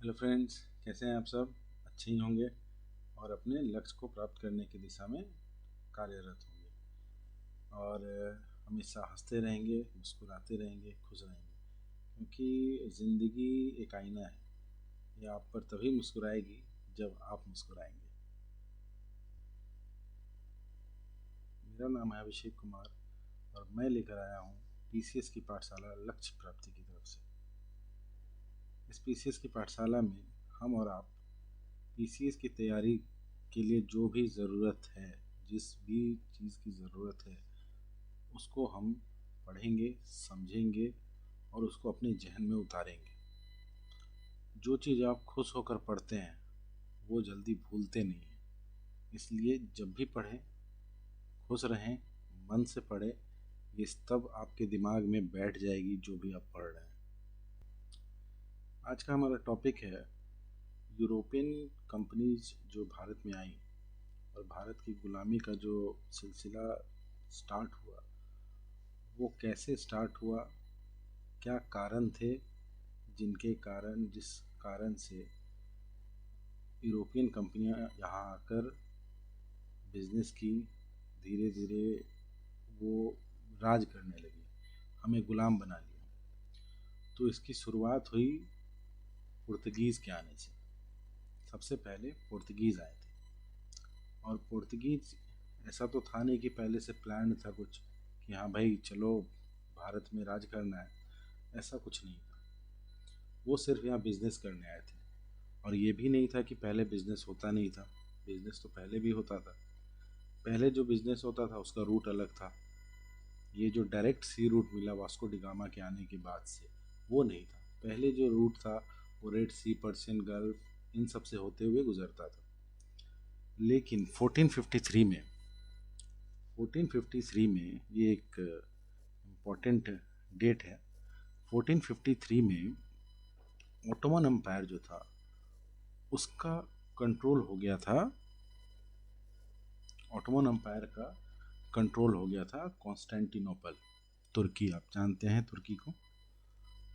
Hello friends, कैसे हैं आप सब? अच्छे ही होंगे और अपने लक्ष्य को प्राप्त करने की दिशा में कार्यरत होंगे और हमेशा हंसते रहेंगे, मुस्कुराते रहेंगे, खुश रहेंगे, क्योंकि ज़िंदगी एक आईना है। ये आप पर तभी मुस्कुराएगी जब आप मुस्कुराएंगे। मेरा नाम है अभिषेक कुमार और मैं लेकर आया हूँ पीसीएस की पाठशाला लक्ष्य प्राप्ति की तरफ से। इस पीसीएस की पाठशाला में हम और आप पीसीएस की तैयारी के लिए जो भी ज़रूरत है, जिस भी चीज़ की ज़रूरत है, उसको हम पढ़ेंगे, समझेंगे और उसको अपने जहन में उतारेंगे। जो चीज़ आप खुश होकर पढ़ते हैं वो जल्दी भूलते नहीं हैं, इसलिए जब भी पढ़ें खुश रहें, मन से पढ़ें। ये तब आपके दिमाग में बैठ जाएगी जो भी आप पढ़ रहे हैं। आज का हमारा टॉपिक है यूरोपियन कंपनीज जो भारत में आई और भारत की गुलामी का जो सिलसिला स्टार्ट हुआ, वो कैसे स्टार्ट हुआ, क्या कारण थे जिस कारण से यूरोपियन कंपनियां यहाँ आकर बिजनेस की धीरे धीरे वो राज करने लगी, हमें गुलाम बना लिया। तो इसकी शुरुआत हुई पुर्तगीज़ के आने से। सबसे पहले पुर्तगीज़ आए थे और पुर्तगीज़ ऐसा तो था नहीं कि पहले से प्लान था कुछ कि हाँ भाई चलो भारत में राज करना है, ऐसा कुछ नहीं था। वो सिर्फ यहाँ बिजनेस करने आए थे और ये भी नहीं था कि पहले बिजनेस होता नहीं था। बिजनेस तो पहले भी होता था। पहले जो बिजनेस होता था उसका रूट अलग था। ये जो डायरेक्ट सी रूट मिला वास्को डी गामा के आने के बाद से, वो नहीं था। पहले जो रूट था वो रेड सी, पर्शियन गल्फ, इन सब से होते हुए गुजरता था। लेकिन 1453 में ये एक इम्पॉर्टेंट डेट है। 1453 में ओटोमन एम्पायर जो था उसका कंट्रोल हो गया था। ओटोमन एम्पायर का कंट्रोल हो गया था कॉन्स्टेंटिनोपल, तुर्की, आप जानते हैं तुर्की को,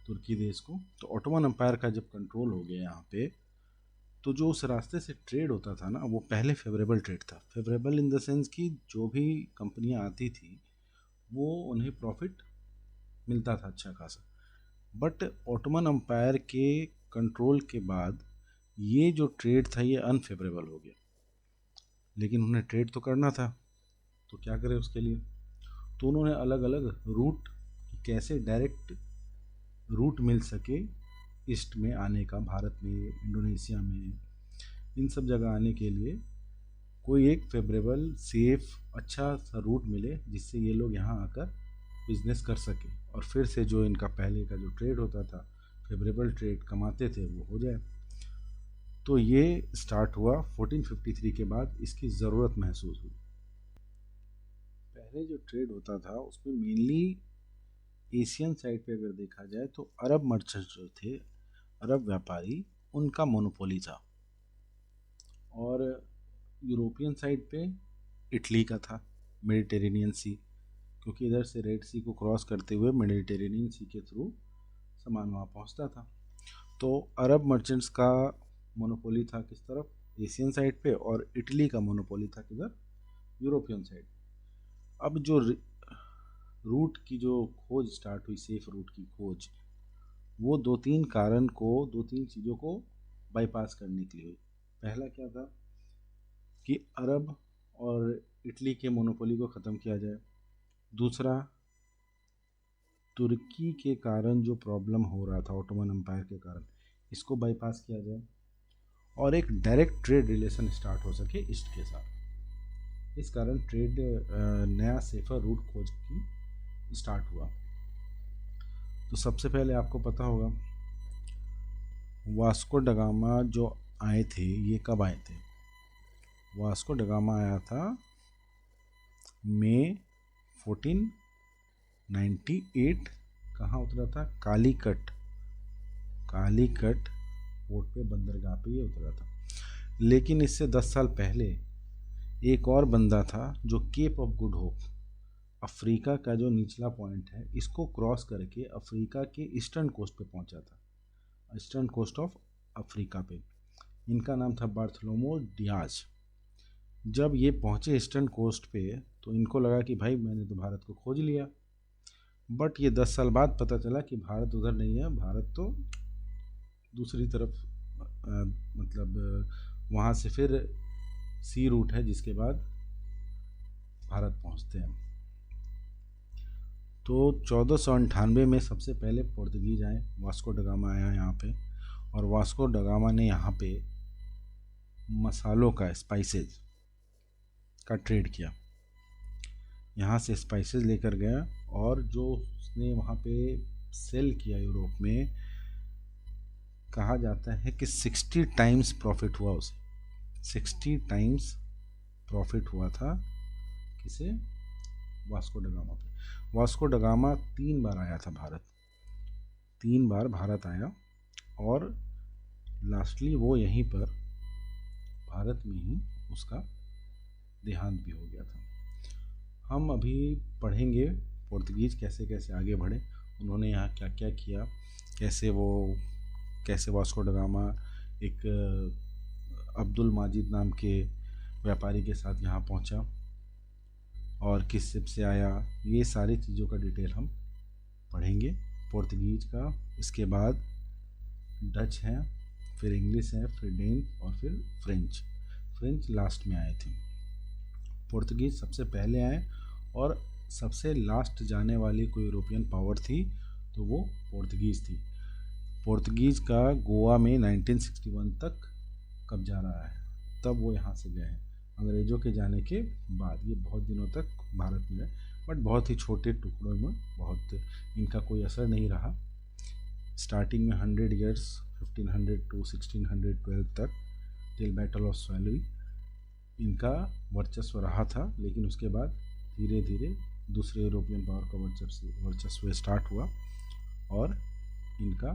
तुर्की देश को। तो ओटोमन एम्पायर का जब कंट्रोल हो गया यहाँ पे, तो जो उस रास्ते से ट्रेड होता था ना, वो पहले फेवरेबल ट्रेड था। फेवरेबल इन द सेंस कि जो भी कंपनियाँ आती थी वो उन्हें प्रॉफिट मिलता था अच्छा खासा। बट ओटोमन एम्पायर के कंट्रोल के बाद ये जो ट्रेड था ये अनफेवरेबल हो गया। लेकिन उन्हें ट्रेड तो करना था, तो क्या करें उसके लिए। तो उन्होंने अलग अलग रूट, कैसे डायरेक्ट रूट मिल सके ईस्ट में आने का, भारत में, इंडोनेशिया में, इन सब जगह आने के लिए कोई एक फेवरेबल, सेफ, अच्छा सा रूट मिले जिससे ये लोग यहाँ आकर बिजनेस कर सके और फिर से जो इनका पहले का जो ट्रेड होता था, फेवरेबल ट्रेड कमाते थे, वो हो जाए। तो ये स्टार्ट हुआ 1453 के बाद, इसकी ज़रूरत महसूस हुई। पहले जो ट्रेड होता था उसमें मेनली एशियन साइड पे अगर देखा जाए तो अरब मर्चेंट्स जो थे, अरब व्यापारी, उनका मोनोपोली था। और यूरोपियन साइड पे इटली का था, मेडिटेरेनियन सी, क्योंकि इधर से रेड सी को क्रॉस करते हुए मेडिटेरेनियन सी के थ्रू सामान वहाँ पहुँचता था। तो अरब मर्चेंट्स का मोनोपोली था किस तरफ, एशियन साइड पे, और इटली का मोनोपोली था किधर, यूरोपियन साइड। अब जो रूट की जो खोज स्टार्ट हुई, सेफ रूट की खोज, वो दो तीन चीज़ों को बाईपास करने के लिए हुई। पहला क्या था कि अरब और इटली के मोनोपोली को ख़त्म किया जाए। दूसरा, तुर्की के कारण जो प्रॉब्लम हो रहा था ओटोमन एम्पायर के कारण, इसको बाईपास किया जाए और एक डायरेक्ट ट्रेड रिलेशन स्टार्ट हो सके ईस्ट के साथ। इस कारण ट्रेड नया सेफर रूट खोज की स्टार्ट हुआ। तो सबसे पहले आपको पता होगा वास्को ड गामा जो आए थे, ये कब आए थे? वास्को ड गामा आया था मई 1498। कहाँ उतरा था? कालीकट पोर्ट पे, बंदरगाह पे ये उतरा था। लेकिन इससे 10 साल पहले एक और बंदा था जो Cape of Good Hope, Africa का जो निचला पॉइंट है, इसको क्रॉस करके अफ्रीका के ईस्टर्न कोस्ट पे पहुंचा था, ईस्टर्न कोस्ट ऑफ अफ्रीका पे। इनका नाम था बार्थलोमो डियाज। जब ये पहुँचे ईस्टर्न कोस्ट पे तो इनको लगा कि भाई मैंने तो भारत को खोज लिया। बट ये 10 साल बाद पता चला कि भारत उधर नहीं है, भारत तो दूसरी तरफ मतलब वहाँ से फिर सी रूट है जिसके बाद भारत पहुँचते हैं। तो 1498 में सबसे पहले पुर्तगीज आए, वास्को ड गामा आया यहाँ पे। और वास्को ड गामा ने यहाँ पे मसालों का, स्पाइसेस का ट्रेड किया। यहाँ से स्पाइसेस लेकर गया और जो उसने वहाँ पे सेल किया यूरोप में, कहा जाता है कि 60 टाइम्स प्रॉफिट हुआ उसे। 60 टाइम्स प्रॉफिट हुआ था किसे? वास्को ड गामा पे। वास्को ड गामा 3 बार आया था भारत, 3 बार भारत आया और लास्टली वो यहीं पर भारत में ही उसका देहांत भी हो गया था। हम अभी पढ़ेंगे पुर्तगीज कैसे कैसे आगे बढ़े, उन्होंने यहाँ क्या क्या किया, कैसे वास्को ड गामा एक अब्दुल माजिद नाम के व्यापारी के साथ यहाँ पहुँचा और किस शिप से आया। ये सारी चीज़ों का डिटेल हम पढ़ेंगे पुर्तगीज का। इसके बाद डच हैं, फिर इंग्लिश है, फिर डेन और फिर फ्रेंच लास्ट में आए थे। पुर्तगीज सबसे पहले आए और सबसे लास्ट जाने वाली कोई यूरोपियन पावर थी तो वो पुर्तगीज थी। पुर्तगीज का गोवा में 1961 तक कब्जा रहा है, तब वो यहाँ से गए हैं अंग्रेज़ों के जाने के बाद। ये बहुत दिनों तक भारत में रहे, बट बहुत ही छोटे टुकड़ों में, बहुत इनका कोई असर नहीं रहा। स्टार्टिंग में 100 ईयर्स 1500 टू 1612 तक टिल बैटल ऑफ सैलुई इनका वर्चस्व रहा था, लेकिन उसके बाद धीरे धीरे दूसरे यूरोपियन पावर का वर्चस्व स्टार्ट हुआ और इनका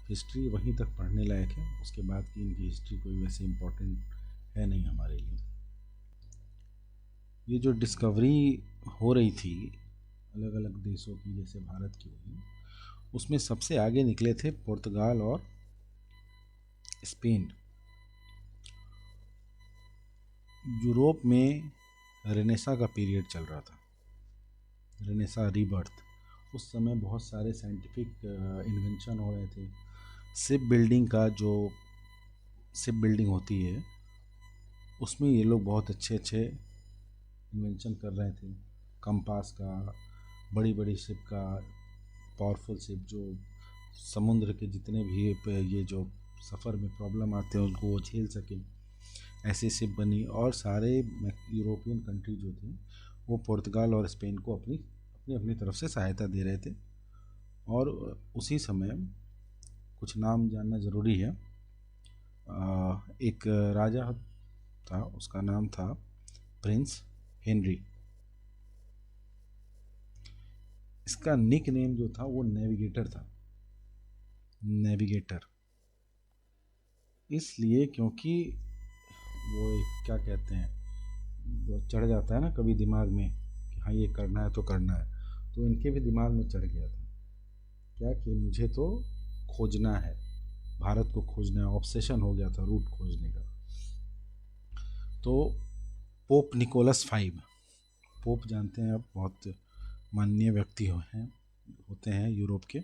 हिस्ट्री वहीं तक पढ़ने लायक है। उसके बाद की इनकी हिस्ट्री कोई वैसे इम्पोर्टेंट है नहीं हमारे लिए। ये जो डिस्कवरी हो रही थी अलग अलग देशों की, जैसे भारत की हुई, उसमें सबसे आगे निकले थे पुर्तगाल और स्पेन। यूरोप में रेनेसा का पीरियड चल रहा था, रेनेसा रीबर्थ। उस समय बहुत सारे साइंटिफिक इन्वेंशन हो रहे थे। शिप बिल्डिंग का, जो शिप बिल्डिंग होती है उसमें ये लोग बहुत अच्छे अच्छे इन्वेंशन कर रहे थे। कंपास का, बड़ी बड़ी शिप का, पावरफुल शिप जो समुद्र के जितने भी ये जो सफ़र में प्रॉब्लम आते हैं उनको वो झेल सके, ऐसी शिप बनी। और सारे यूरोपियन कंट्री जो थे वो पुर्तगाल और स्पेन को अपनी अपनी अपनी तरफ से सहायता दे रहे थे। और उसी समय कुछ नाम जानना ज़रूरी है। एक राजा था, उसका नाम था प्रिंस हेनरी। इसका निक नेम जो था वो नेविगेटर था। नेविगेटर इसलिए क्योंकि वो एक क्या कहते हैं, वो चढ़ जाता है ना कभी दिमाग में कि हाँ ये करना है तो करना है, तो इनके भी दिमाग में चढ़ गया था क्या कि मुझे तो खोजना है, भारत को खोजना है। ऑब्सेशन हो गया था रूट खोजने का। तो पोप निकोलस 5, पोप जानते हैं आप, बहुत माननीय व्यक्ति होते हैं यूरोप के।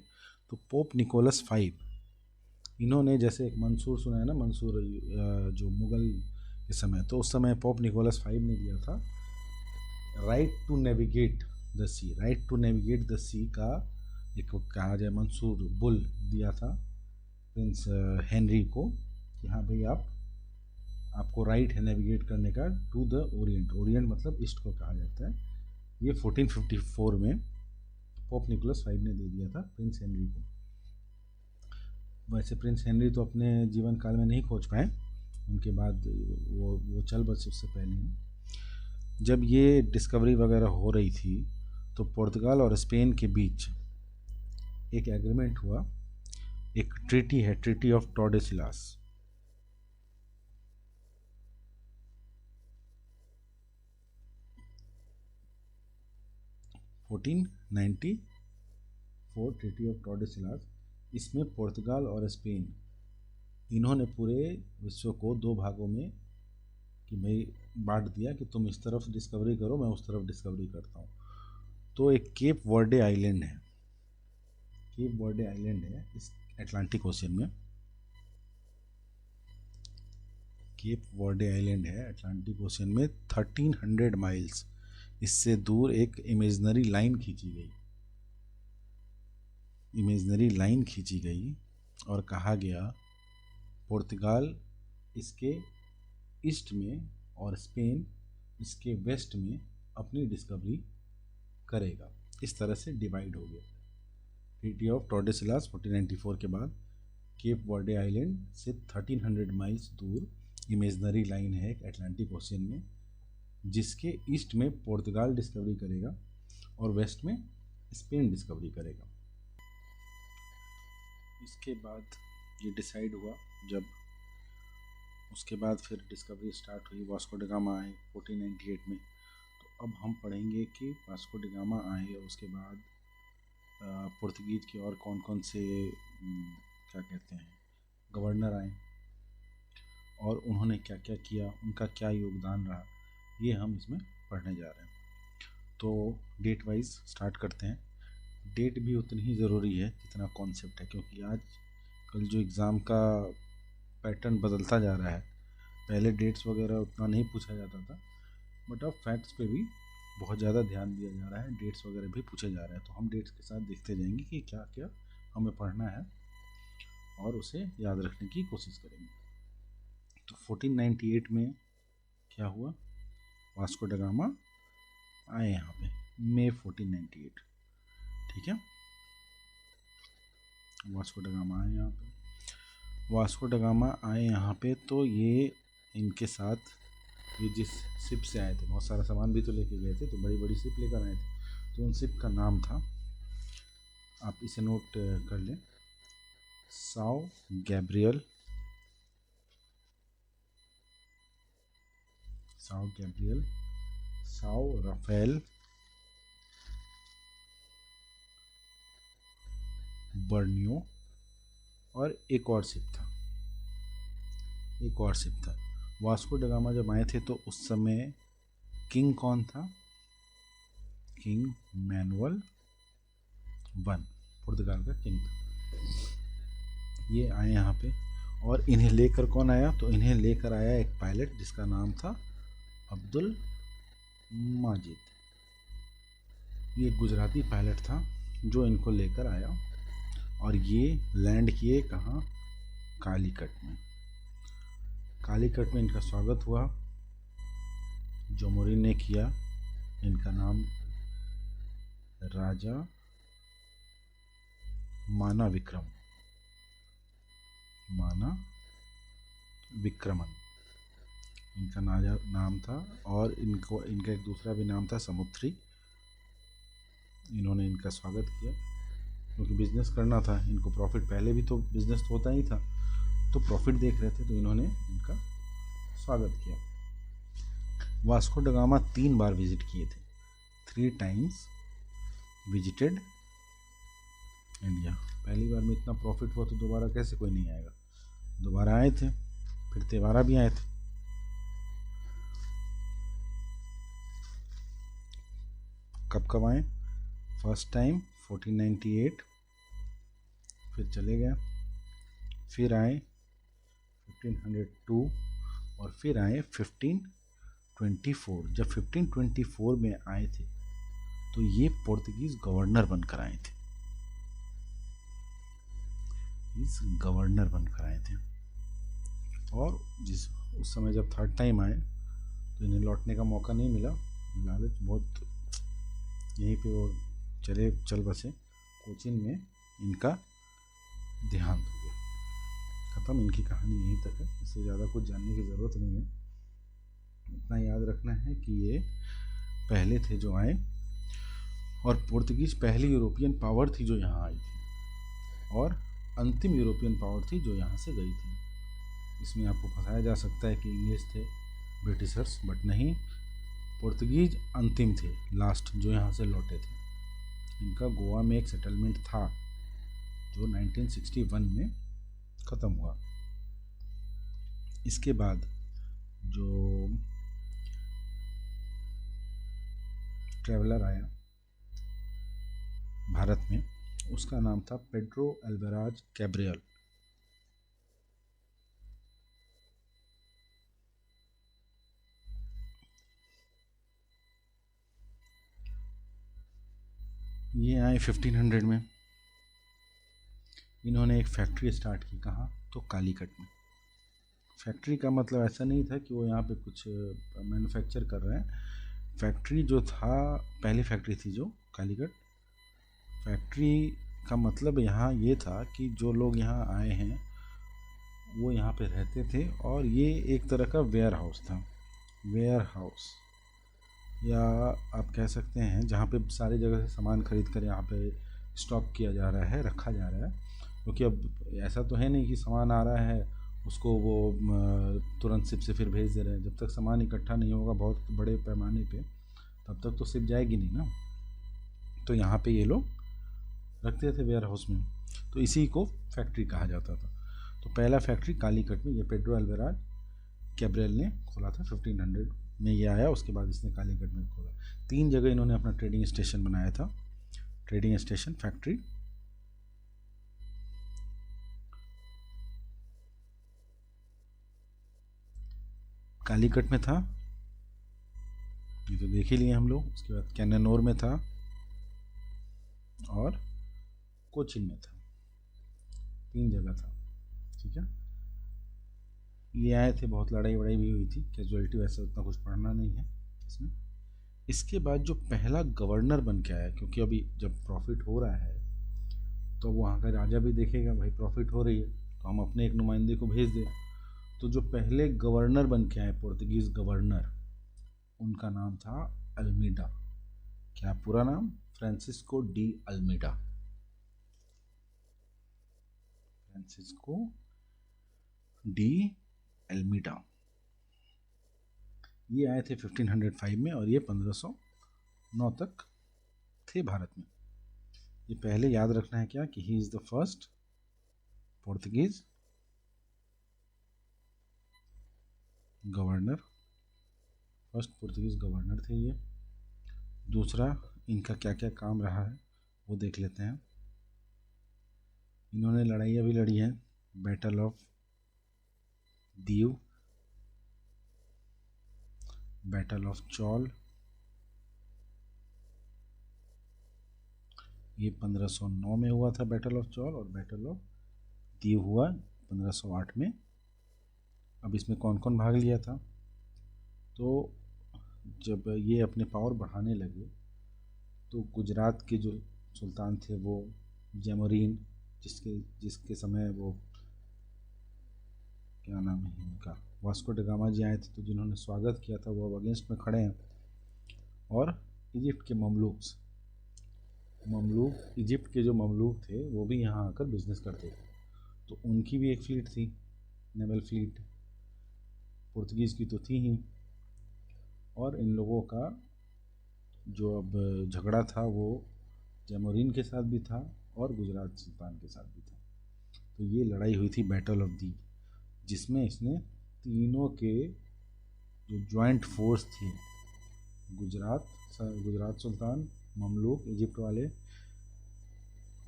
तो पोप निकोलस 5 इन्होंने, जैसे एक मंसूर सुना है ना, मंसूर जो मुग़ल के समय, तो उस समय पोप निकोलस 5 ने दिया था right to navigate the sea. Right to navigate the sea का एक कहा जाए मंसूर बुल दिया था प्रिंस हेनरी को कि हाँ भाई आपको राइट है नेविगेट करने का टू द ओरिएंट। ओरिएंट मतलब ईस्ट को कहा जाता है। ये 1454 में पोप निकोलस 5 ने दे दिया था प्रिंस हेनरी को। वैसे प्रिंस हेनरी तो अपने जीवन काल में नहीं खोज पाए, उनके बाद वो चल बसे उससे पहले ही। जब ये डिस्कवरी वगैरह हो रही थी तो पुर्तगाल और स्पेन के बीच एक एग्रीमेंट हुआ, एक ट्रीटी है, ट्रीटी ऑफ टॉर्डेसिलास। ट्रीटी ऑफ टॉर्डेसिलास इसमें पुर्तगाल और स्पेन इन्होंने पूरे विश्व को दो भागों में कि भाई बांट दिया कि तुम इस तरफ डिस्कवरी करो, मैं उस तरफ डिस्कवरी करता हूँ। तो एक केप वर्डे आइलैंड है, केप वर्डे आइलैंड है इस अटलांटिक ओशियन में। केप वर्डे आइलैंड है अटलांटिक ओशियन में 1300 माइल्स इससे दूर एक इमेजनरी लाइन खींची गई, इमेजनरी लाइन खींची गई और कहा गया पुर्तगाल इसके ईस्ट में और स्पेन इसके वेस्ट में अपनी डिस्कवरी करेगा। इस तरह से डिवाइड हो गया। ट्रीटी ऑफ टॉर्डेसिलास 1494 के बाद केप वर्डे आइलैंड से 1300 माइल्स दूर इमेजनरी लाइन है एक अटलांटिक ओशियन में, जिसके ईस्ट में पुर्तगाल डिस्कवरी करेगा और वेस्ट में स्पेन डिस्कवरी करेगा। इसके बाद ये डिसाइड हुआ जब उसके बाद फिर डिस्कवरी स्टार्ट हुई, वास्को ड गामा आए 1498 में। तो अब हम पढ़ेंगे कि वास्को ड गामा आए और उसके बाद पुर्तगीज के और कौन कौन से क्या कहते हैं गवर्नर आए और उन्होंने क्या क्या किया, उनका क्या योगदान रहा, ये हम इसमें पढ़ने जा रहे हैं। तो डेट वाइज स्टार्ट करते हैं। डेट भी उतनी ही ज़रूरी है जितना कॉन्सेप्ट है, क्योंकि आज कल जो एग्ज़ाम का पैटर्न बदलता जा रहा है, पहले डेट्स वगैरह उतना नहीं पूछा जाता था, बट अब फैक्ट्स पे भी बहुत ज़्यादा ध्यान दिया जा रहा है, डेट्स वगैरह भी पूछे जा रहे हैं। तो हम डेट्स के साथ देखते जाएंगे कि क्या क्या हमें पढ़ना है और उसे याद रखने की कोशिश करेंगे। तो 1498 में क्या हुआ, वास्को ड गामा आए यहाँ पे मई 1498, ठीक है। वास्को ड गामा आए यहाँ पे, वास्को ड गामा आए यहाँ पे तो ये इनके साथ ये जिस शिप से आए थे, बहुत सारा सामान भी तो लेके गए थे, तो बड़ी बड़ी शिप लेकर आए थे। तो उन शिप का नाम था, आप इसे नोट कर लें, São Gabriel, São Gabriel, Sao Rafael, Berrio और एक और शिप था, एक और शिप था। वास्को ड गामा जब आए थे तो उस समय किंग कौन था, किंग मैनुअल वन, पुर्तगाल का किंग था। ये आए यहाँ पे और इन्हें लेकर कौन आया, तो इन्हें लेकर आया एक पायलट जिसका नाम था अब्दुल माजिद। ये गुजराती पायलट था जो इनको लेकर आया और ये लैंड किए कहाँ, कालीकट में। कालीकट में इनका स्वागत हुआ, जोमोरिन ने किया। इनका नाम राजा माना विक्रम, माना विक्रमन इनका नाम था। और इनको इनका एक दूसरा भी नाम था समुद्री। इन्होंने इनका स्वागत किया क्योंकि बिजनेस करना था इनको, प्रॉफिट, पहले भी तो बिजनेस तो होता ही था, तो प्रॉफिट देख रहे थे, तो इन्होंने इनका स्वागत किया। वास्को ड गामा 3 बार विजिट किए थे, 3 टाइम्स विजिटेड इंडिया। पहली बार में इतना प्रॉफिट हुआ तो दोबारा कैसे कोई नहीं आएगा, दोबारा आए थे, फिर तिबारा भी आए थे। कब कब आए, फर्स्ट टाइम 1498, फिर चले गए, फिर आए 1502 और फिर आए 1524। जब 1524 में आए थे तो ये पुर्तगीज गवर्नर बनकर आए थे, इस गवर्नर बनकर आए थे। और जिस उस समय जब थर्ड टाइम आए तो इन्हें लौटने का मौका नहीं मिला, लालच बहुत, यहीं पे वो चल बसे, कोचीन में इनका देहांत हो गया, ख़त्म, इनकी कहानी यहीं तक है। इससे ज़्यादा कुछ जानने की ज़रूरत नहीं है, इतना याद रखना है कि ये पहले थे जो आए और पुर्तगीज पहली यूरोपियन पावर थी जो यहाँ आई थी और अंतिम यूरोपियन पावर थी जो यहाँ से गई थी। इसमें आपको फंसाया जा सकता है कि इंग्लिश थे, ब्रिटिशर्स, बट नहीं, पुर्तगीज अंतिम थे, लास्ट जो यहाँ से लौटे थे। इनका गोवा में एक सेटलमेंट था जो 1961 में ख़त्म हुआ। इसके बाद जो ट्रैवलर आया भारत में उसका नाम था पेड्रो अल्वारेज कैब्रियल। ये आए 1500 में। इन्होंने एक फैक्ट्री स्टार्ट की, कहाँ? तो कालीकट में। फैक्ट्री का मतलब ऐसा नहीं था कि वो यहाँ पे कुछ मैन्युफैक्चर कर रहे हैं। फैक्ट्री जो था, पहली फैक्ट्री थी जो कालीकट। फैक्ट्री का मतलब यहाँ ये था कि जो लोग यहाँ आए हैं वो यहाँ पे रहते थे, और ये एक तरह का वेयर हाउस था। वेयर हाउस, या आप कह सकते हैं जहाँ पे सारी जगह से सामान खरीद कर यहाँ पे स्टॉक किया जा रहा है, रखा जा रहा है। क्योंकि अब ऐसा तो है नहीं कि सामान आ रहा है उसको वो तुरंत शिप से फिर भेज दे रहे हैं। जब तक सामान इकट्ठा नहीं होगा बहुत बड़े पैमाने पे, तब तक तो शिप जाएगी नहीं ना। तो यहाँ पे ये लोग रखते थे वेयर हाउस में, तो इसी को फैक्ट्री कहा जाता था। तो पहला फैक्ट्री कालीकट में ये पेड्रो अल्वारेज कैब्रियल ने खोला था। 1500 में ये आया, उसके बाद इसने कालीकट में खोला। 3 जगह इन्होंने अपना ट्रेडिंग स्टेशन बनाया था। Trading station, factory. कालीकट में था, ये तो देख ही लिए हम लोग। उसके बाद कैन्नौर में था और कोचिन में था। 3 जगह था, ठीक है। ये आए थे, बहुत लड़ाई वड़ाई भी हुई थी। कैजुअलिटी वैसे उतना कुछ पढ़ना नहीं है इसमें। इसके बाद जो पहला गवर्नर बन के आया, क्योंकि अभी जब प्रॉफिट हो रहा है तो वहाँ का राजा भी देखेगा भाई प्रॉफिट हो रही है तो हम अपने एक नुमाइंदे को भेज दें। तो जो पहले गवर्नर बन के आए, पुर्तगीज गवर्नर, उनका नाम था अल्मीडा। क्या पूरा नाम? Francisco de Almeida. Francisco de Almeida. ये आए थे 1505 में और ये 1509 तक थे भारत में। ये पहले याद रखना है क्या कि he is the first Portuguese governor. First Portuguese governor थे ये। दूसरा, इनका क्या क्या काम रहा है वो देख लेते हैं। इन्होंने लड़ाइयाँ भी लड़ी हैं। Battle of Diu, battle of Chaul, ये 1509 में हुआ था बैटल ऑफ चौल, और बैटल ऑफ दीव हुआ 1508 में। अब इसमें कौन कौन भाग लिया था? तो जब ये अपने पावर बढ़ाने लगे तो गुजरात के जो सुल्तान थे वो जैमोरीन, जिसके समय वो क्या नाम है इनका, वास्को ड गामा जी आए थे तो जिन्होंने स्वागत किया था वो अब अगेंस्ट में खड़े हैं। और इजिप्ट के ममलूक, इजिप्ट के जो ममलूक थे वो भी यहाँ आकर बिजनेस करते थे। तो उनकी भी एक फ़्लीट थी, नेवल फ्लीट। पुर्तगीज़ की तो थी ही। और इन लोगों का जो अब झगड़ा था वो जैमोरीन के साथ भी था और गुजरात सुल्तान के साथ भी था। तो ये लड़ाई हुई थी बैटल ऑफ दी, जिसमें इसने तीनों के जो जॉइंट फोर्स थी, गुजरात सुल्तान, ममलूक इजिप्ट वाले,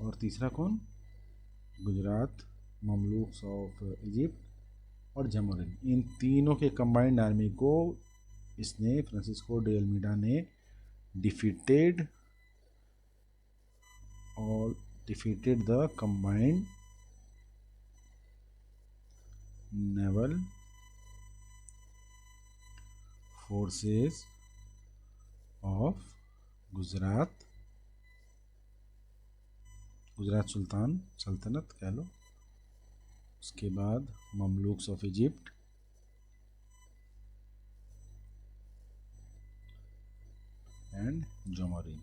और तीसरा कौन, गुजरात ममलूक्स ऑफ इजिप्ट और जैमोरीन, इन तीनों के कंबाइंड आर्मी को इसने, फ्रांसिस्को डी अल्मीडा ने defeated the combined naval forces of Gujarat सल्तनत कह लो, उसके बाद ममलूक्स ऑफ इजिप्ट एंड जैमोरीन।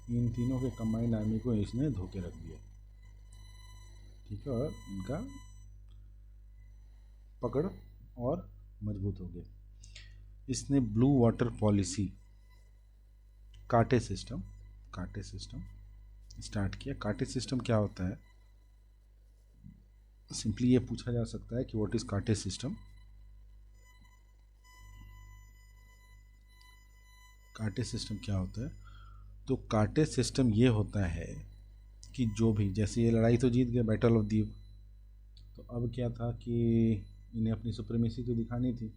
इन तीनों के कंबाइंड आर्मी को इसने धोके रख दिया, ठीक है। और इनका पकड़ और मजबूत हो गया। इसने ब्लू वाटर पॉलिसी, कांटे सिस्टम स्टार्ट किया। कार्टेज सिस्टम क्या होता है, सिंपली ये पूछा जा सकता है कि what is cartaz system. Cartaz system क्या होता है? तो कार्टेज सिस्टम ये होता है कि जो भी, जैसे ये लड़ाई तो जीत गए, बैटल ऑफ दीव, तो अब क्या था कि इन्हें अपनी सुप्रीमेसी तो दिखानी थी,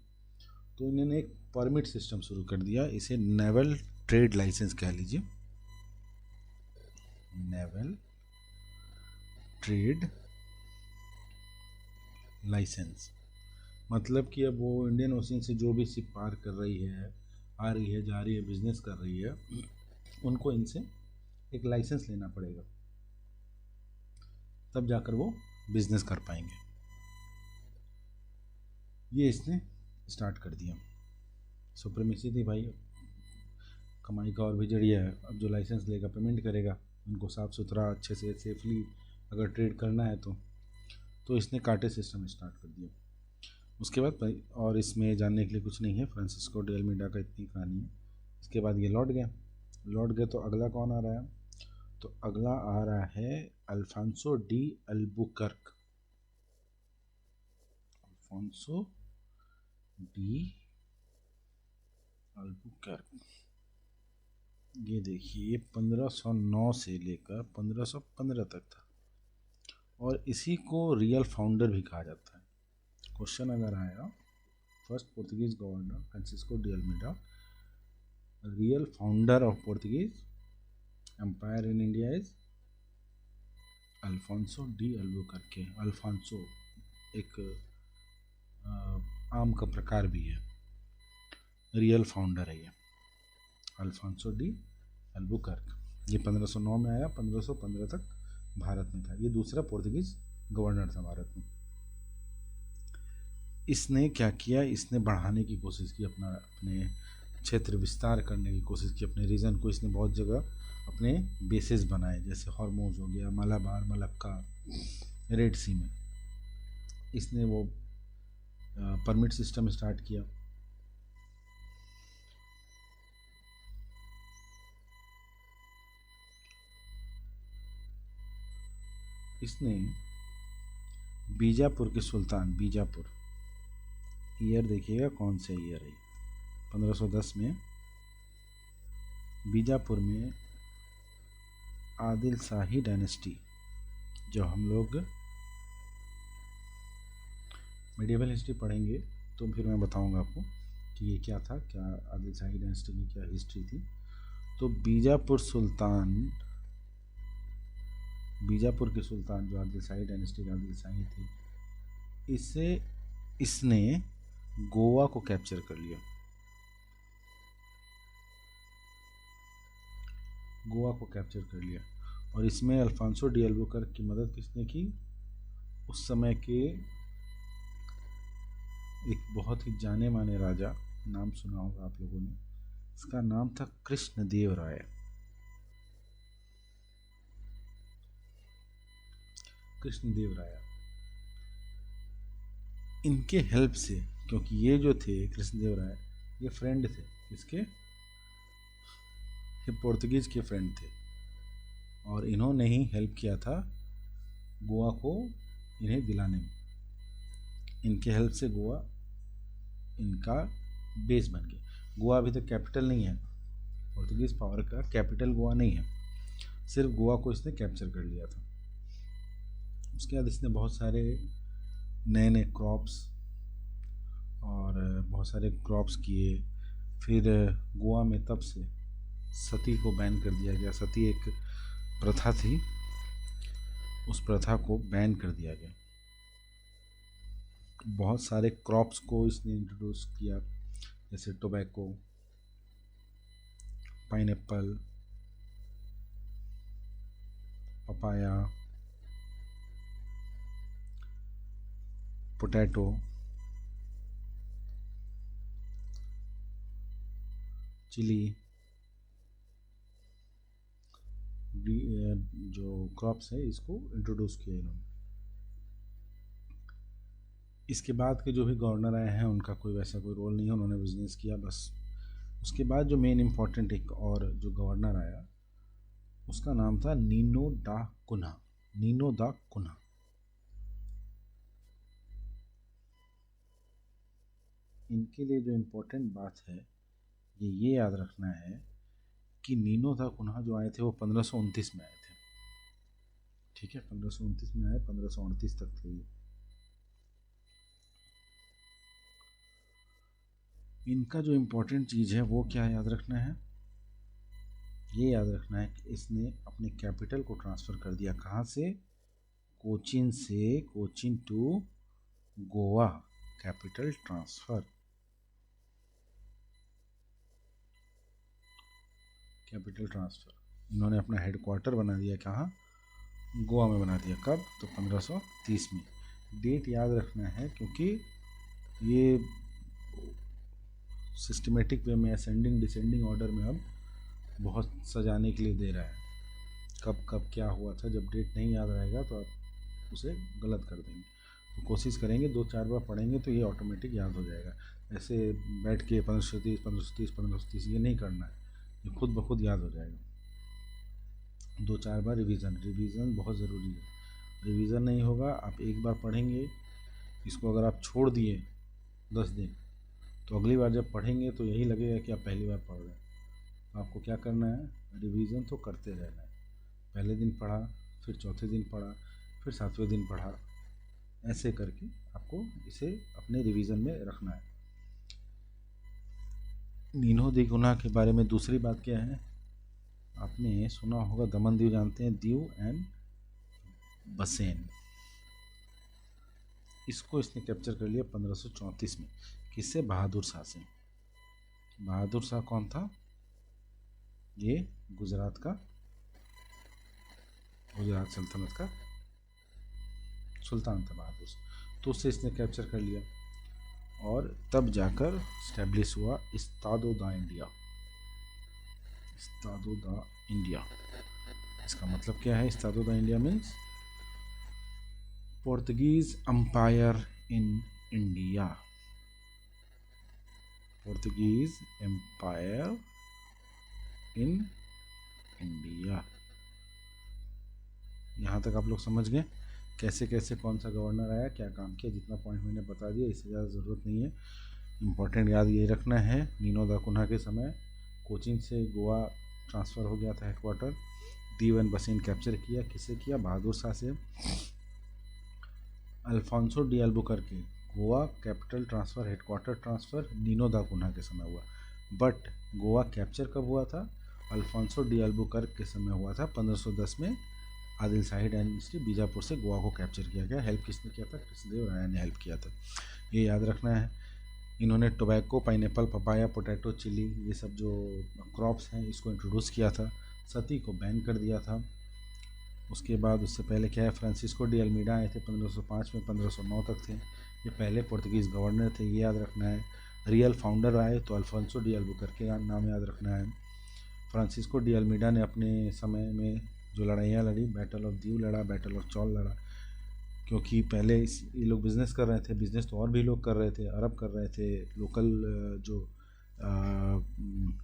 तो इन्होंने एक परमिट सिस्टम शुरू कर दिया। इसे नेवल ट्रेड लाइसेंस कह लीजिए, नेवल ट्रेड लाइसेंस। मतलब कि अब वो इंडियन ओशन से जो भी शिप पार कर रही है, आ रही है, जा रही है, बिजनेस कर रही है, उनको इनसे एक लाइसेंस लेना पड़ेगा, तब जाकर वो बिजनेस कर पाएंगे। ये इसने स्टार्ट कर दिया। सुप्रीमेसी थी भाई, कमाई का और भी जरिया है। अब जो लाइसेंस लेगा पेमेंट करेगा, उनको साफ़ सुथरा अच्छे से सेफली अगर ट्रेड करना है तो इसने कार्टेज सिस्टम स्टार्ट कर दिया। उसके बाद भाई, और इसमें जानने के लिए कुछ नहीं है, फ्रांसिस्को डी अल्मीडा का इतनी कहानी है। इसके बाद ये लौट गए तो अगला कौन आ रहा है? तो अगला आ रहा है Afonso de Albuquerque. Afonso de Albuquerque, ये देखिए 1509 से लेकर 1515 तक था, और इसी को रियल फाउंडर भी कहा जाता है। क्वेश्चन अगर आया, first Portuguese governor Francisco de Almeida, real founder of Portuguese empire in India is Alfonso de Albuquerque. Alfonso एक आम का प्रकार भी है, रियल फाउंडर है ये अल्फांसो डी अल्बुकर्क। ये 1509 में आया, 1515 तक भारत में था। ये दूसरा पोर्तुगीज गवर्नर था भारत में। इसने क्या किया, इसने बढ़ाने की कोशिश की, अपने क्षेत्र विस्तार करने की कोशिश की, अपने रीजन को इसने बहुत जगह अपने बेसेस बनाए, जैसे हॉर्मोज हो गया, मलाबार, मलक्का, रेड सी में इसने वो परमिट सिस्टम स्टार्ट किया। इसने बीजापुर के सुल्तान, बीजापुर, ईयर देखिएगा कौन से ईयर है, 1510 में बीजापुर में आदिल शाही डायनेस्टी, जब हम लोग मेडिवल हिस्ट्री पढ़ेंगे तो फिर मैं बताऊंगा आपको कि ये क्या था, क्या आदिल शाही डायनेस्टी की क्या हिस्ट्री थी। तो बीजापुर के सुल्तान जो आदिल शाही डायनेस्टी के आदिल शाही थे, इसने गोवा को कैप्चर कर लिया। गोवा को कैप्चर कर लिया, और इसमें अल्फांसो डी अल्बुकर्क की मदद किसने की? उस समय के एक बहुत ही जाने माने राजा, नाम सुना होगा आप लोगों ने, इसका नाम था कृष्णदेव राय। कृष्णदेव राय, इनके हेल्प से, क्योंकि ये जो थे कृष्णदेव राय, ये फ्रेंड थे किसके? ये पोर्तुगीज के फ्रेंड थे, और इन्होंने ही हेल्प किया था गोवा को इन्हें दिलाने में। इनके हेल्प से गोवा इनका बेस बन गया। गोवा अभी तक कैपिटल नहीं है, पोर्तुगीज पावर का कैपिटल गोवा नहीं है, सिर्फ गोवा को इसने कैप्चर कर लिया था। उसके बाद इसने बहुत सारे नए नए क्रॉप्स किए। फिर गोवा में तब से सती को बैन कर दिया गया। सती एक प्रथा थी, उस प्रथा को बैन कर दिया गया। बहुत सारे क्रॉप्स को इसने इंट्रोड्यूस किया, जैसे tobacco, pineapple, papaya, potato, chilli, जो क्रॉप्स है इसको इंट्रोड्यूस किया इन्होंने। इसके बाद के जो भी गवर्नर आए हैं उनका कोई वैसा कोई रोल नहीं है, उन्होंने बिजनेस किया बस। उसके बाद जो मेन इम्पॉर्टेंट एक और जो गवर्नर आया उसका नाम था नीनो डा कुन्हा, नीनो दा कुन्हा। इनके लिए जो इम्पोर्टेंट बात है ये याद रखना है कि नीनो दा कुन्हा जो आए थे वो 1529 में आए थे, ठीक है, 1529 में आए, 1538 तक थे ये। इनका जो इम्पोर्टेंट चीज़ है वो क्या याद रखना है, ये याद रखना है कि इसने अपने कैपिटल को ट्रांसफ़र कर दिया, कहाँ से, कोचीन से, Cochin to Goa, capital transfer, capital transfer. इन्होंने अपना हेडक्वार्टर बना दिया कहाँ, गोवा में बना दिया। कब, तो 1530 में। डेट याद रखना है क्योंकि ये सिस्टमेटिक वे में असेंडिंग डिसेंडिंग ऑर्डर में अब बहुत सजाने के लिए दे रहा है, कब कब क्या हुआ था। जब डेट नहीं याद रहेगा तो आप उसे गलत कर देंगे, तो कोशिश करेंगे 2-4 बार पढ़ेंगे तो ये ऑटोमेटिक याद हो जाएगा। ऐसे बैठ के 1530 1530 1530 ये नहीं करना है, ये खुद ब खुद याद हो जाएगा। 2-4 बार रिवीजन बहुत ज़रूरी है। रिवीजन नहीं होगा, आप एक बार पढ़ेंगे इसको, अगर आप छोड़ दिए 10 दिन तो अगली बार जब पढ़ेंगे तो यही लगेगा कि आप पहली बार पढ़ रहे हैं। आपको क्या करना है, रिवीजन तो करते रहना है। पहले दिन पढ़ा, फिर चौथे दिन पढ़ा, फिर 7वें दिन पढ़ा, ऐसे करके आपको इसे अपने रिवीजन में रखना है। नीनो दी गुना के बारे में दूसरी बात क्या है, आपने सुना होगा दमन दीव जानते हैं, दीव एंड बसेन, इसको इसने कैप्चर कर लिया 1534 में। किससे, बहादुर शाह से। बहादुर शाह कौन था, ये गुजरात का, गुजरात सल्तनत का सुल्तान था बहादुर शाह, तो उससे इसने कैप्चर कर लिया। और तब जाकर स्टैब्लिश हुआ इस्तादो दा इंडिया, इस्तादो दा इंडिया। इसका मतलब क्या है, Estado da India means Portuguese empire in India, Portuguese empire in India. यहाँ तक आप लोग समझ गए कैसे कैसे कौन सा गवर्नर आया, क्या काम किया। जितना पॉइंट मैंने बता दिया, इससे ज़्यादा ज़रूरत नहीं है। इम्पोर्टेंट याद ये रखना है, नीनो दा कुन्हा के समय कोचीन से गोवा ट्रांसफ़र हो गया था headquarter. Diu and Bassein capture किया, किससे किया, बहादुर शाह से। Alfonso de Albuquerque Goa capital transfer, headquarter transfer Nino da Cunha के समय हुआ। बट गोवा कैप्चर कब हुआ था, अल्फांसो डी अल्बुकर्क के समय हुआ था 1510 में। आदिल शाही डायनेस्टी बीजापुर से गोवा को कैप्चर किया गया। हेल्प किसने किया था, कृष्णदेव राय ने हेल्प किया था, ये याद रखना है। इन्होंने tobacco, pineapple, papaya, potato, chilli, ये सब जो क्रॉप्स हैं इसको इंट्रोड्यूस किया था। सती को बैन कर दिया था। उसके बाद उससे पहले क्या है, फ्रांसिस्को डी अल्मीडा आए थे 1505 में, 1509 तक थे। ये पहले पुर्तगीज़ गवर्नर थे, ये याद रखना है। रियल फाउंडर आए तो अल्फांसो डी अल्बुकर्के का नाम याद रखना है। फ्रांसिस्को डी अल्मीडा ने अपने समय में जो लड़ाइयाँ लड़ी, बैटल ऑफ दीव लड़ा, बैटल ऑफ चौल लड़ा, क्योंकि पहले ये लोग बिज़नेस कर रहे थे। बिज़नेस तो और भी लोग कर रहे थे, अरब कर रहे थे,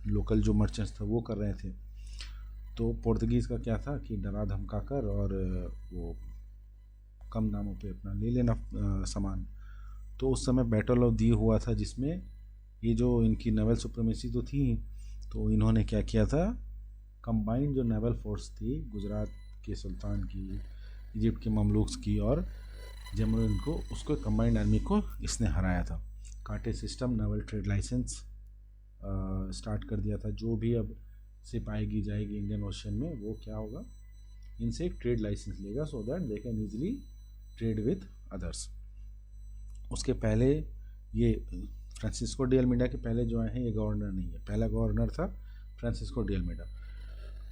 लोकल जो मर्चेंट्स थे वो कर रहे थे। तो पुर्तगीज़ का क्या था कि डरा धमका कर और वो कम दामों पे अपना ले लेना सामान। तो उस समय बैटल ऑफ दीव हुआ था, जिसमें ये जो इनकी नेवल सुप्रीमेसी तो थी, तो इन्होंने क्या किया था, कंबाइंड जो नेवल फोर्स थी गुजरात के सुल्तान की, इजिप्ट के ममलूक्स की और जमरून को, उसको कंबाइंड आर्मी को इसने हराया था। कांटे system, naval trade license start कर दिया था। जो भी अब शिप आएगी जाएगी इंडियन ओशन में, वो क्या होगा, इनसे एक ट्रेड लाइसेंस लेगा, so that they can easily trade with others. उसके पहले ये फ्रांसिस्को डी अल्मीडा के पहले जो आए हैं ये गवर्नर नहीं है, पहला गवर्नर था फ्रांसिस्को डी अल्मीडा।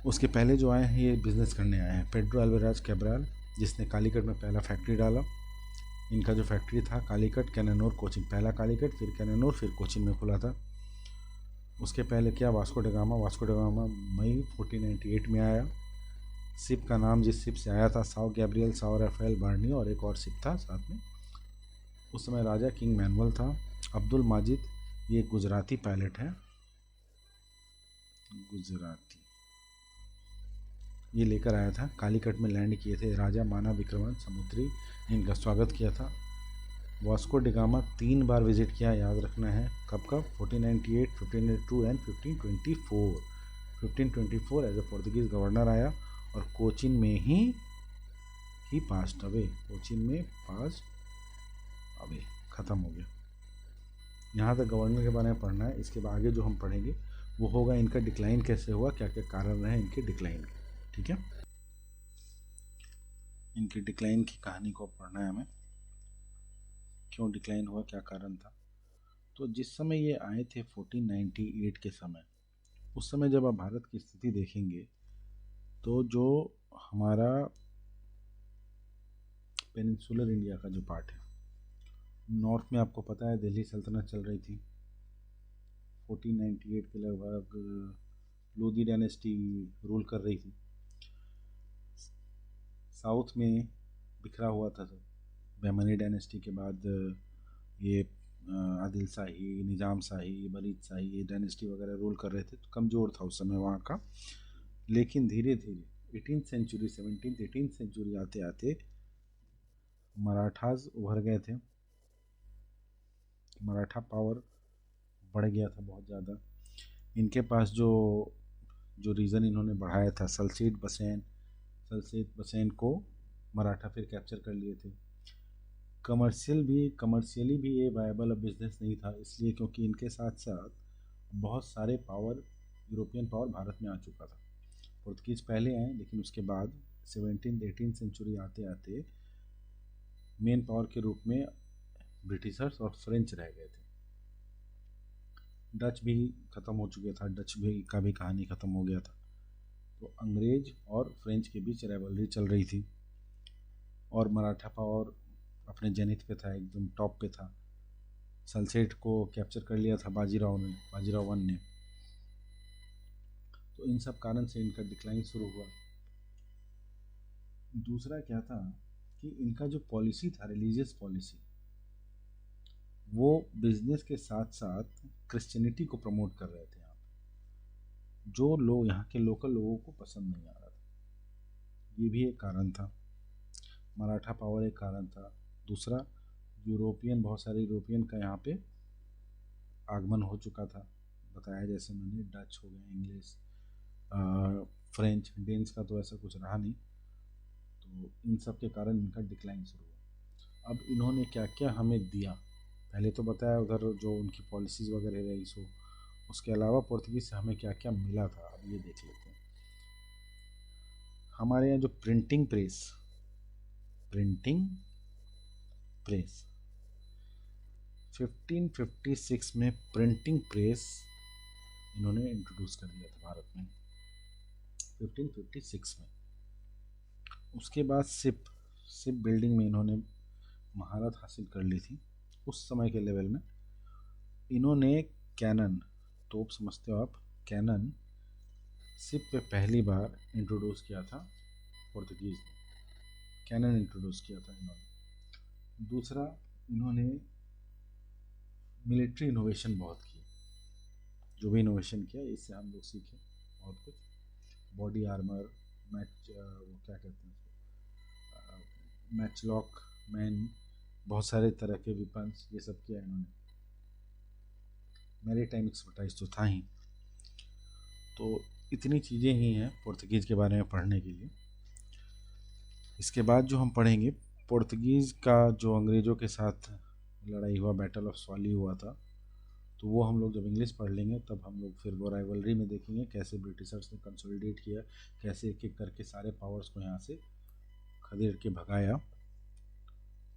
उसके पहले जो आए हैं ये बिज़नेस करने आए हैं, पेड्रो अल्वारेज कैब्राल, जिसने कालीकट में पहला फैक्ट्री डाला। इनका जो फैक्ट्री था कालीकट, कैनानूर, कोचीन, पहला कालीकट फिर कैनानूर फिर कोचीन में खुला था। उसके पहले क्या, वास्को डा गामा मई 1498 में आया। शिप का नाम जिस शिप से आया था, साओ गैब्रियल, साओ राफेल, बार्नी, और एक और शिप था साथ में। उस समय राजा किंग मैनुअल था। अब्दुल माजिद, ये गुजराती पायलट है, गुजराती। ये लेकर आया था। कालीकट में लैंड किए थे। राजा माना विक्रमन समुद्री ने इनका स्वागत किया था। वास्को डिगामा 3 बार विजिट किया, याद रखना है। कब कब? 1498, 1502 and 1524। 1524 as a Portuguese governor आया और कोचिन में ही पास्ट अवे। कोचिन में पास्ट अवे, ख़त्म हो गया। यहाँ तक गवर्नर के बारे में पढ़ना है। इसके बाद आगे जो हम पढ़ेंगे वो होगा इनका डिक्लाइन कैसे हुआ, क्या क्या कारण रहे इनके डिक्लाइन के। ठीक है, इनके डिक्लाइन की कहानी को पढ़ना है हमें, क्यों डिक्लाइन हुआ, क्या कारण था। तो जिस समय ये आए थे 1498 के समय, उस समय जब आप भारत की स्थिति देखेंगे तो जो हमारा पेनिनसुलर इंडिया का जो पार्ट है, नॉर्थ में आपको पता है दिल्ली सल्तनत चल रही थी। 1498 के लगभग लोधी डायनेस्टी रूल कर रही थी। साउथ में बिखरा हुआ था सब। बहमनी डायनेस्टी के बाद ये आदिल शाही, निज़ाम शाही, बरीद शाही, ये डायनेस्टी वगैरह रूल कर रहे थे, तो कमज़ोर था उस समय वहाँ का। लेकिन धीरे धीरे 18th century, 17th 18th century आते आते मराठास उभर गए थे। मराठा पावर बढ़ गया था बहुत ज़्यादा। इनके पास जो जो रीज़न इन्होंने बढ़ाया था, सल्सेट बसैन को मराठा फिर कैप्चर कर लिए थे। कमर्शियली भी ये वायबल बिजनेस नहीं था, इसलिए क्योंकि इनके साथ साथ बहुत सारे पावर, यूरोपियन पावर भारत में आ चुका था। पुर्तगीज पहले आए, लेकिन उसके बाद 17th 18th सेंचुरी आते आते मेन पावर के रूप में ब्रिटिशर्स और फ्रेंच रह गए थे। डच भी ख़त्म हो चुका था, डच भी का भी कहानी ख़त्म हो गया था। तो अंग्रेज और फ्रेंच के बीच राइवलरी चल रही थी और मराठा पावर अपने जेनिथ पे था, एकदम टॉप पे था। सल्सेट को कैप्चर कर लिया था बाजीराव वन ने। तो इन सब कारण से इनका डिक्लाइन शुरू हुआ। दूसरा क्या था कि इनका जो पॉलिसी था, रिलीजियस पॉलिसी, वो बिजनेस के साथ साथ क्रिश्चियनिटी को प्रमोट कर रहे थे यहाँ पे, जो लोग यहाँ के लोकल लोगों को पसंद नहीं आ रहा था। ये भी एक कारण था। मराठा पावर एक कारण था। दूसरा, बहुत सारे यूरोपियन का यहाँ पे आगमन हो चुका था, बताया जैसे मैंने। डच हो गए, इंग्लिश, फ्रेंच, डेन्स का तो ऐसा कुछ रहा नहीं। तो इन सब के कारण इनका डिक्लाइन शुरू हुआ। अब इन्होंने क्या क्या हमें दिया, पहले तो बताया उधर जो उनकी पॉलिसीज़ वगैरह रही सो, उसके अलावा पुर्तगीज से हमें क्या क्या मिला था, अब ये देख लेते हैं। हमारे यहाँ जो प्रिंटिंग प्रेस 1556 में प्रिंटिंग प्रेस इन्होंने इंट्रोड्यूस कर दिया था भारत में, 1556 में। उसके बाद शिप बिल्डिंग में इन्होंने महारत हासिल कर ली थी उस समय के लेवल में। इन्होंने कैनन, तोप समझते हो आप, कैनन शिप पे पहली बार इंट्रोड्यूस किया था पुर्तगीज ने। कैनन इंट्रोड्यूस किया था इन्होंने। दूसरा, इन्होंने मिलिट्री इनोवेशन बहुत की। जो भी इनोवेशन किया, इससे हम लोग सीखे बहुत कुछ। बॉडी आर्मर, वो क्या कहते हैं उसको, मैचलॉक मैन, बहुत सारे तरह के वेपन्स, ये सब किया इन्होंने। मैरीटाइम एक्सपर्टाइज तो था ही। तो इतनी चीज़ें ही हैं पुर्तगीज़ के बारे में पढ़ने के लिए। इसके बाद जो हम पढ़ेंगे, पुर्तगीज़ का जो अंग्रेज़ों के साथ लड़ाई हुआ, बैटल ऑफ स्वाली हुआ था, तो वो हम लोग जब इंग्लिश पढ़ लेंगे तब हम लोग फिर वो राइवलरी में देखेंगे कैसे ब्रिटिशर्स ने कंसोलिडेट किया, कैसे एक एक करके सारे पावर्स को यहाँ से खदेड़ के भगाया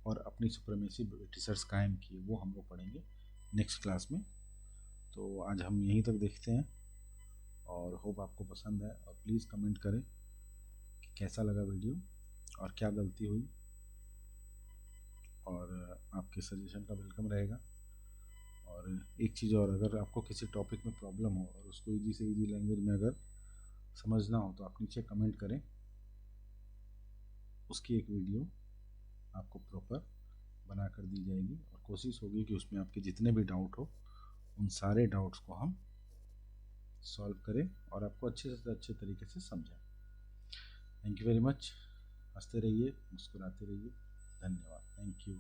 और अपनी सुप्रीमेसी ब्रिटिशर्स कायम किए, वो हम लोग पढ़ेंगे नेक्स्ट क्लास में। तो आज हम यहीं तक देखते हैं और होप आपको पसंद है। और प्लीज़ कमेंट करें कि कैसा लगा वीडियो और क्या गलती हुई, और आपके सजेशन का वेलकम रहेगा। और एक चीज़ और, अगर आपको किसी टॉपिक में प्रॉब्लम हो और उसको ईजी से ईजी लैंग्वेज में अगर समझना हो तो आप नीचे कमेंट करें, उसकी एक वीडियो आपको प्रॉपर बना कर दी जाएगी और कोशिश होगी कि उसमें आपके जितने भी डाउट हो उन सारे डाउट्स को हम सॉल्व करें और आपको अच्छे से अच्छे तरीके से समझें। Thank you very much. हंसते रहिए, मुस्कुराते रहिए। धन्यवाद। Thank you.